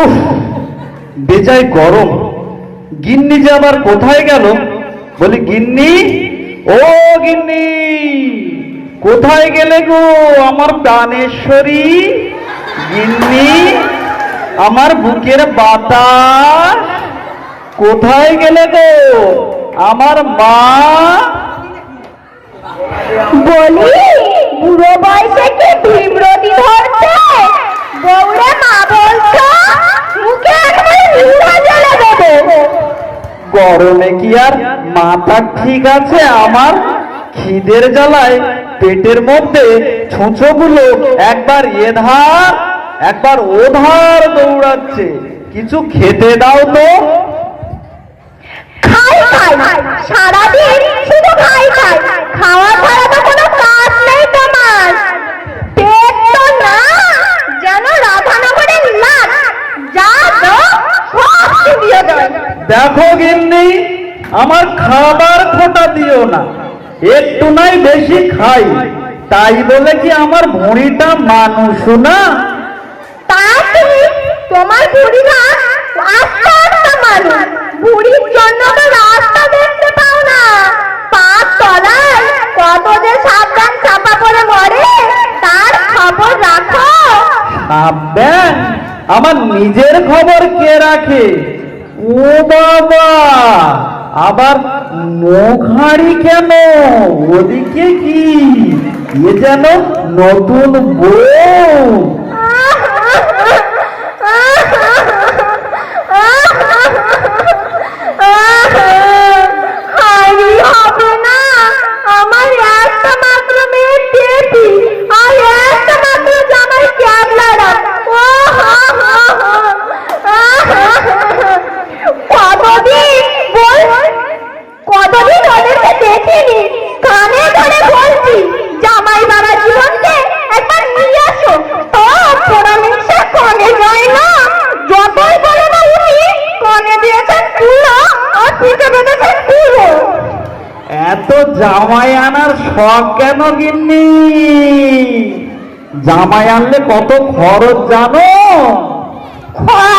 উফ, বেজায় গরম। গিন্নি যে আবার কোথায় গেল? বলি গিন্নি, ও গিন্নি, কোথায় গেলে গো আমার প্রাণেশ্বরী? গিন্নি, আমার বুকের বাতাস, কোথায় গেলে গো আমার মা? বলি বুড়ো বয়সে কি বিব্রতি ধরছে? বউরে মা বলছো, মুখে একবারে নিশা জ্বলে দেবো। গরমে কি আর মাথা ঠিক আছে আমার? খিদের জ্বালায় পেটের মধ্যে ছুঁচোগুলো একবার এধার একবার ওধার দৌড়াচ্ছে। কিছু খেতে দাও তো। খাই খাই, সারাদিন শুধু খাই খাই, খাওয়া ছাড়া তো কোনো কাজ নেই তোমার। পেট তো না যেন রাধানগরের লাট, যা দাও সব দিয়ে দেয়। দেখো গিন্নি, আমার খাবার খোটা দিও না। একটু নাই বেশি খাই, তাই বলে কি আমার ভুঁড়িটা মানুষ না? তা ঠিক, তোমার বুড়িরা আস্তে আস্তে মানুষ, বুড়ির জন্য তো রাস্তা দেখতে পাও না। পাঁচ তলায় কত যে সাবধান চাপা পড়ে মরে, তার খবর রাখো? সাবধান? আমার নিজের খবর কে রাখে? ও বাবা, আবার মুখ হাঁড়ি কেন? ওদিকে কি এ যেন নতুন বউ? হাঁড়ি হবে না, আমার একটা মাত্র মেয়ে পেটি, আর একটা মাত্র জামাই ক্যাবলারা। কতদিন কতদিন ওদেরকে দেখিনি, কানে ধরে বলছি জামাই বাবা জীবনকে একবার নিয়ে আসো, তো পরামর্শে কনে যায় না। যতই বলে না উনি, কনে দিয়েছেন পুরো আর পিঠে বেঁধেছেন পুরো। এত জামাই আনার শখ কেন গিন্নি? জামাই আনলে কত খরচ জানো? খরচ